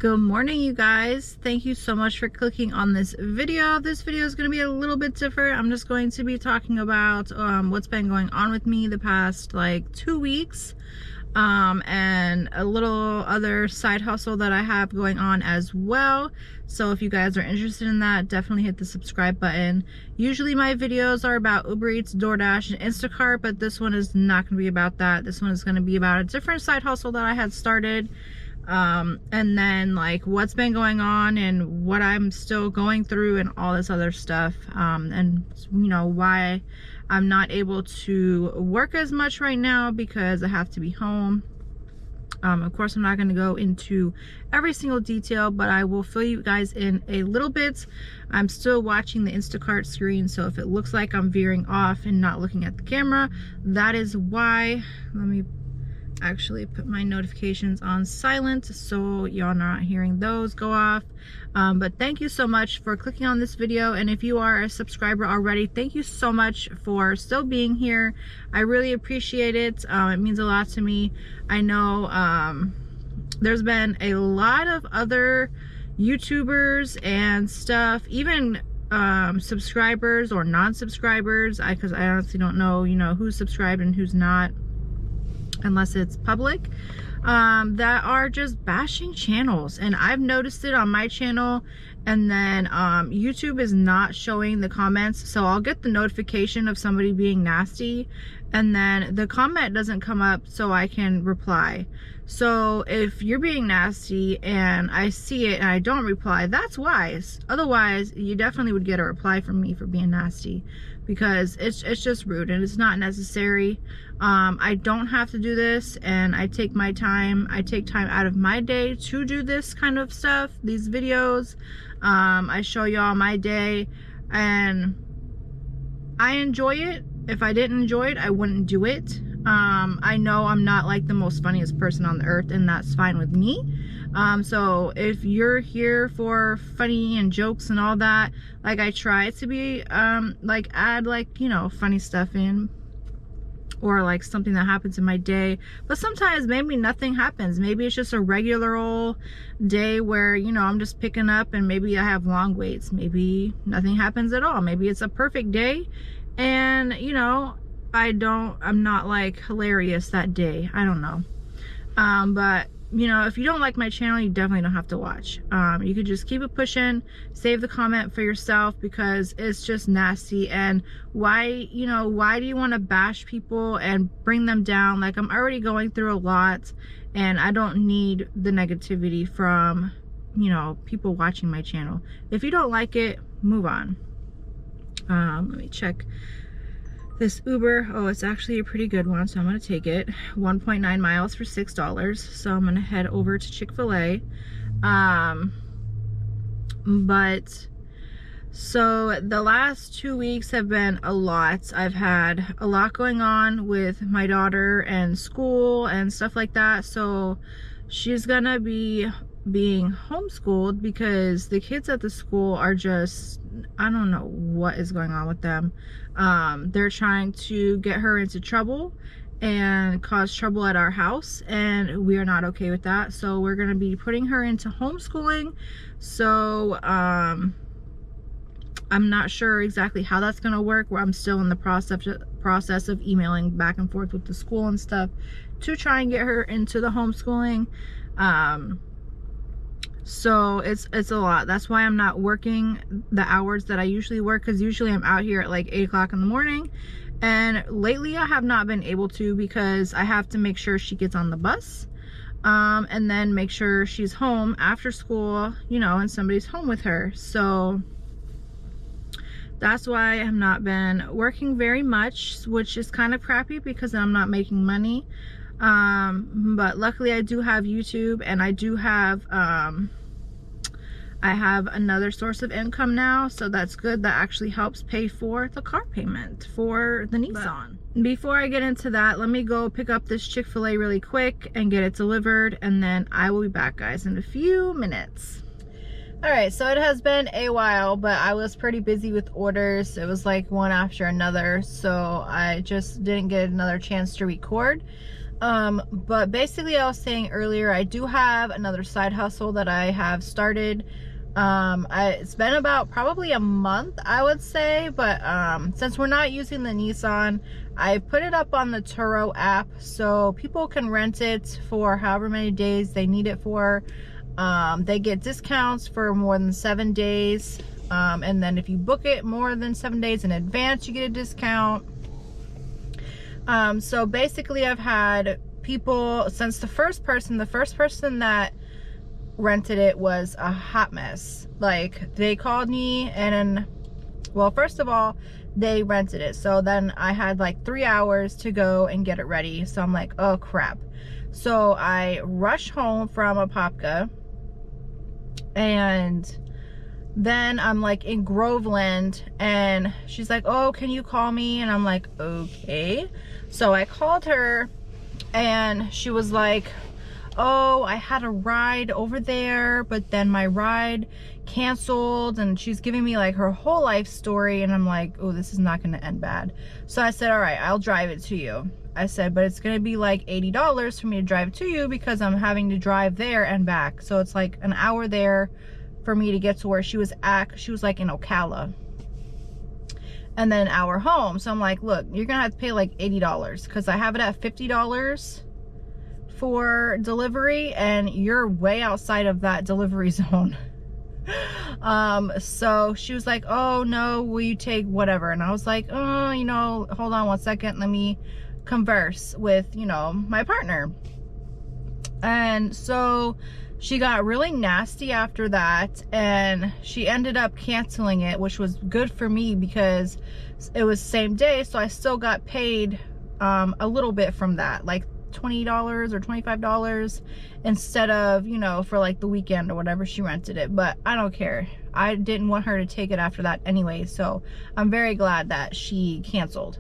Good morning, you guys. Thank you so much for clicking on this video. This video is going to be a little bit different. I'm just going to be talking about what's been going on with me the past like 2 weeks, and a little other side hustle that I have going on as well. So if you guys are interested in that, definitely hit the subscribe button. Usually my videos are about Uber Eats, DOORDASH, and Instacart, but this one is not going to be about that. This one is going to be about a different side hustle that I had started. And then like what's been going on and what I'm still going through and all this other stuff, and you know why I'm not able to work as much right now because I have to be home. Of course I'm not going to go into every single detail, but I will fill you guys in a little bit. I'm still watching the Instacart screen, so if it looks like I'm veering off and not looking at the camera, that is why. Let me actually put my notifications on silent so y'all are not hearing those go off. But thank you so much for clicking on this video, and if you are a subscriber already, thank you so much for still being here. I really appreciate it. It means a lot to me. I know there's been a lot of other YouTubers and stuff, even subscribers or non-subscribers, because I honestly don't know, you know, who's subscribed and who's not, unless it's public, that are just bashing channels. And I've noticed it on my channel, and then YouTube is not showing the comments, so I'll get the notification of somebody being nasty and then the comment doesn't come up so I can reply. So if you're being nasty and I see it and I don't reply, that's wise. Otherwise you definitely would get a reply from me for being nasty, because it's just rude and it's not necessary. I don't have to do this, and I take my time. I take time out of my day to do this kind of stuff, these videos. I show y'all my day and I enjoy it. If I didn't enjoy it, I wouldn't do it. I know I'm not like the most funniest person on the earth, and that's fine with me. So if you're here for funny and jokes and all that, like I try to be like add like, you know, funny stuff in, or like something that happens in my day. But sometimes maybe nothing happens. Maybe it's just a regular old day where, you know, I'm just picking up and maybe I have long waits. Maybe nothing happens at all. Maybe it's a perfect day and, you know, I'm not like hilarious that day. I don't know. But you know, if you don't like my channel, you definitely don't have to watch. You could just keep it pushing, save the comment for yourself, because it's just nasty. And why, you know, why do you want to bash people and bring them down? Like, I'm already going through a lot and I don't need the negativity from, you know, people watching my channel. If you don't like it, move on. Let me check this Uber. Oh, it's actually a pretty good one, so I'm gonna take it. 1.9 miles for $6. So I'm gonna head over to Chick-fil-A. But so the last 2 weeks have been a lot. I've had a lot going on with my daughter and school and stuff like that. So she's gonna be being homeschooled because the kids at the school are just, I don't know what is going on with them. They're trying to get her into trouble and cause trouble at our house, and we are not okay with that. So we're going to be putting her into homeschooling. So I'm not sure exactly how that's going to work. I'm still in the process of emailing back and forth with the school and stuff to try and get her into the homeschooling. So it's a lot. That's why I'm not working the hours that I usually work, because usually I'm out here at like 8 o'clock in the morning, and lately I have not been able to, because I have to make sure she gets on the bus, and then make sure she's home after school, you know, and somebody's home with her. So that's why I have not been working very much, which is kind of crappy because I'm not making money. But luckily I do have YouTube, and I do have I have another source of income now, so that's good. That actually helps pay for the car payment for the Nissan. But before I get into that, let me go pick up this Chick-fil-A really quick and get it delivered, and then I will be back, guys, in a few minutes. Alright, so it has been a while, but I was pretty busy with orders. It was like one after another, so I just didn't get another chance to record. But basically, I was saying earlier, I do have another side hustle that I have started. It's been about probably a month, I would say, but since we're not using the Nissan, I put it up on the Turo app so people can rent it for however many days they need it for. They get discounts for more than 7 days, and then if you book it more than 7 days in advance, you get a discount. So basically, I've had people since the first person that rented it was a hot mess. Like, they called me, and well, first of all, they rented it, so then I had like 3 hours to go and get it ready. So I'm like, oh crap. So I rush home from Apopka, and then I'm like in Groveland, and she's like, oh, can you call me? And I'm like, okay. So I called her, and she was like, oh, I had a ride over there, but then my ride canceled, and she's giving me like her whole life story, and I'm like, oh, this is not going to end bad. So I said, all right, I'll drive it to you. I said, but it's going to be like $80 for me to drive it to you because I'm having to drive there and back. So it's like an hour there for me to get to where she was at. She was like in Ocala, and then an hour home. So I'm like, look, you're gonna have to pay like $80 because I have it at $50 for delivery, and you're way outside of that delivery zone. So she was like, oh no, will you take whatever? And I was like, oh, you know, hold on 1 second, let me converse with, you know, my partner. And so she got really nasty after that, and she ended up canceling it, which was good for me because it was same day, so I still got paid a little bit from that, like $20 or $25 instead of, you know, for like the weekend or whatever she rented it. But I don't care. I didn't want her to take it after that anyway, so I'm very glad that she canceled.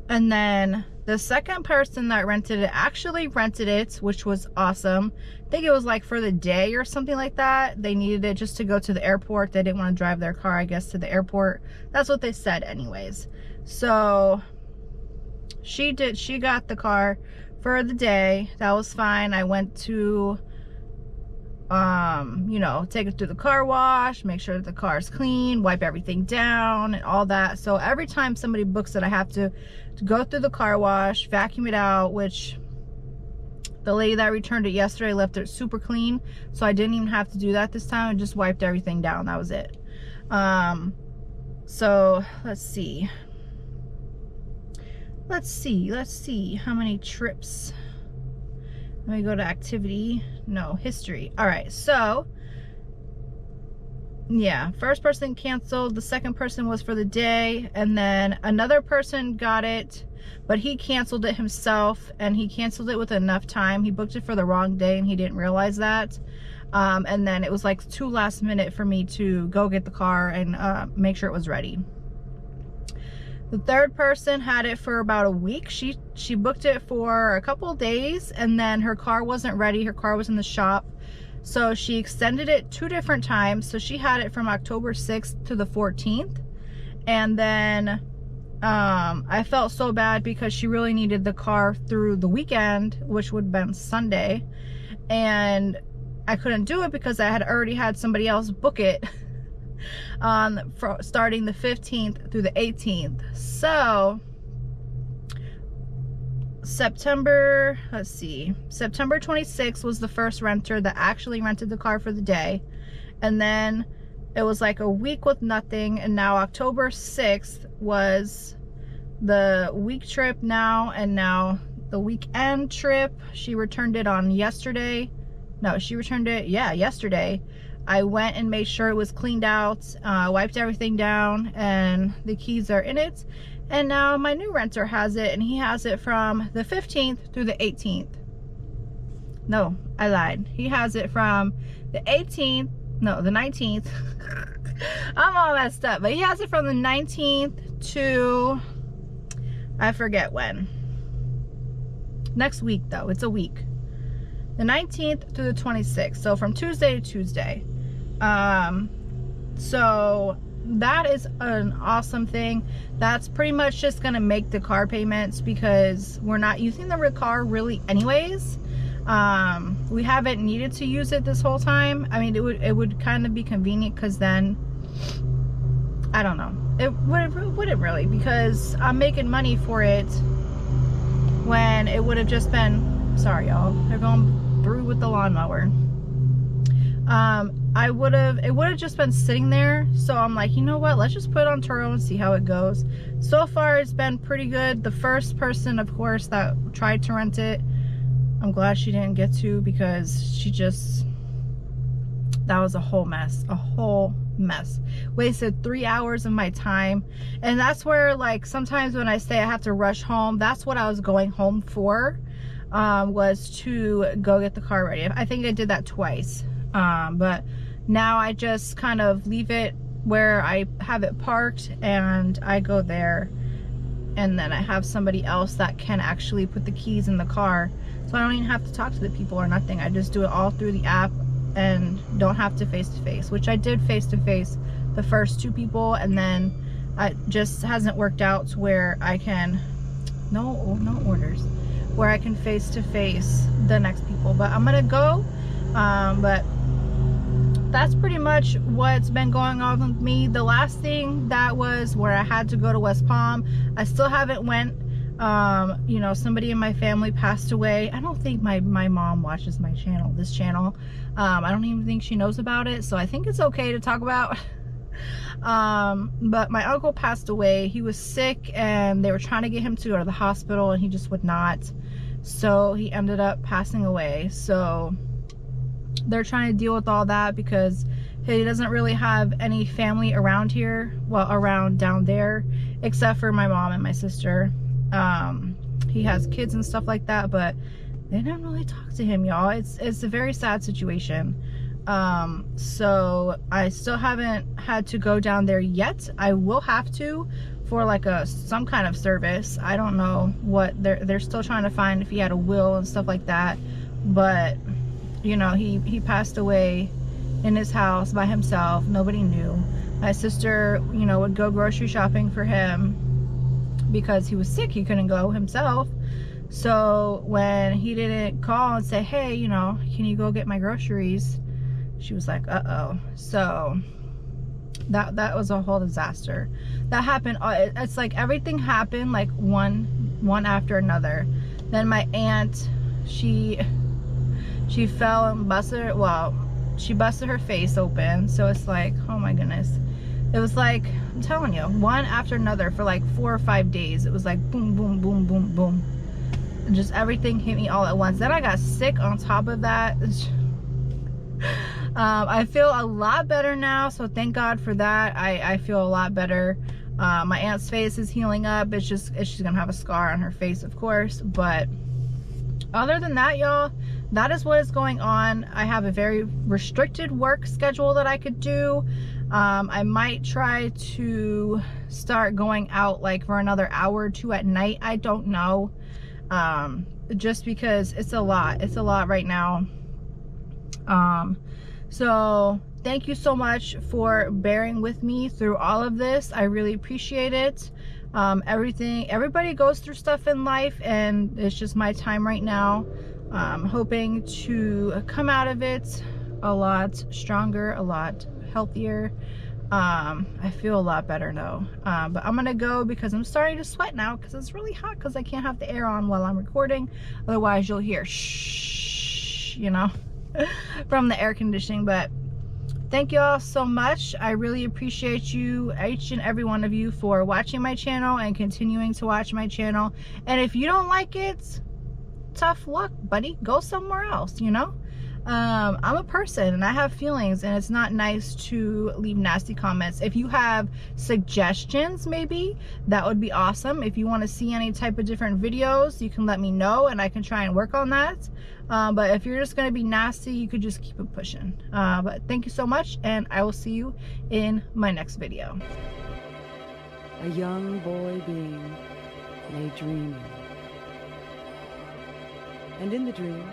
And then the second person that rented it actually rented it, which was awesome. I think it was like for the day or something like that. They needed it just to go to the airport. They didn't want to drive their car, I guess, to the airport. That's what they said anyways. So she got the car for the day. That was fine. I went to you know, take it through the car wash, make sure that the car is clean, wipe everything down and all that. So every time somebody books it, I have to go through the car wash, vacuum it out, which the lady that returned it yesterday left it super clean, so I didn't even have to do that this time. I just wiped everything down. That was it. So let's see how many trips. Let me go to activity. No, history. All right, so yeah, first person canceled, the second person was for the day, and then another person got it, but he canceled it himself, and he canceled it with enough time. He booked it for the wrong day, and he didn't realize that. And then it was like too last minute for me to go get the car and make sure it was ready. The third person had it for about a week. She booked it for a couple of days, and then her car wasn't ready. Her car was in the shop. So she extended it 2 different times. So she had it from October 6th to the 14th. And then I felt so bad because she really needed the car through the weekend, which would have been Sunday. And I couldn't do it because I had already had somebody else book it starting the 15th through the 18th. So September 26th was the first renter that actually rented the car for the day, and then it was like a week with nothing, and now October 6th was the week trip now, and now the weekend trip. She returned it on yesterday. No, she returned it, yeah, yesterday. I went and made sure it was cleaned out, wiped everything down, and the keys are in it. And now my new renter has it, and he has it from the 15th through the 18th. No, I lied. He has it from the 18th, no, the 19th. I'm all messed up, but he has it from the 19th to, I forget when. Next week though, it's a week. The 19th to the 26th, so from Tuesday to Tuesday. So that is an awesome thing. That's pretty much just gonna make the car payments because we're not using the car really anyways. We haven't needed to use it this whole time. I mean, it would kind of be convenient because then, I don't know, it wouldn't really, because I'm making money for it when it would have just been, sorry y'all, they're going through with the lawnmower. It would have just been sitting there. So I'm like, you know what, let's just put it on Turo and see how it goes. So far it's been pretty good. The first person, of course, that tried to rent it, I'm glad she didn't get to, because she just, that was a whole mess, wasted 3 hours of my time. And that's where, like, sometimes when I say I have to rush home, that's what I was going home for, was to go get the car ready. I think I did that twice. But now I just kind of leave it where I have it parked and I go there, and then I have somebody else that can actually put the keys in the car, so I don't even have to talk to the people or nothing. I just do it all through the app and don't have to face-to-face, which I did face-to-face the first 2 people, and then it just hasn't worked out to where I can, no orders, where I can face-to-face the next people. But I'm gonna go. But that's pretty much what's been going on with me. The last thing that was where I had to go to West Palm, I still haven't went. You know, somebody in my family passed away. I don't think my mom watches my channel, this channel. I don't even think she knows about it, so I think it's okay to talk about. But my uncle passed away. He was sick and they were trying to get him to go to the hospital and he just would not, so he ended up passing away. So they're trying to deal with all that because he doesn't really have any family around here, well, around down there, except for my mom and my sister. He has kids and stuff like that, but they don't really talk to him, y'all. It's a very sad situation. So I still haven't had to go down there yet. I will have to, for like some kind of service. I don't know what they're still trying to find, if he had a will and stuff like that. But you know, he passed away in his house by himself. Nobody knew. My sister, you know, would go grocery shopping for him because he was sick. He couldn't go himself. So when he didn't call and say, hey, you know, can you go get my groceries, she was like, uh-oh. So that was a whole disaster. That happened. It's like everything happened like one after another. Then my aunt, she fell and busted her face open. So it's like, oh my goodness. It was like, I'm telling you, one after another for like 4 or 5 days. It was like boom, boom, boom, boom, boom. And just everything hit me all at once. Then I got sick on top of that. I feel a lot better now, so thank God for that. I feel a lot better. My aunt's face is healing up. She's gonna have a scar on her face, of course, but other than that, y'all, that is what is going on. I have a very restricted work schedule that I could do. I might try to start going out like for another hour or 2 at night. I don't know. Just because it's a lot. It's a lot right now. So thank you so much for bearing with me through all of this. I really appreciate it. Everybody goes through stuff in life, and it's just my time right now. I'm hoping to come out of it a lot stronger, a lot healthier. I feel a lot better though. But I'm gonna go because I'm starting to sweat now because it's really hot, because I can't have the air on while I'm recording. Otherwise you'll hear shh, you know, from the air conditioning. But thank you all so much. I really appreciate you, each and every one of you, for watching my channel and continuing to watch my channel. And if you don't like it, tough luck, buddy. Go somewhere else, you know? I'm a person and I have feelings, and it's not nice to leave nasty comments. If you have suggestions, maybe that would be awesome. If you want to see any type of different videos, you can let me know and I can try and work on that. But if you're just going to be nasty, you could just keep it pushing. But thank you so much, and I will see you in my next video. A young boy being lay dreaming, and in the dream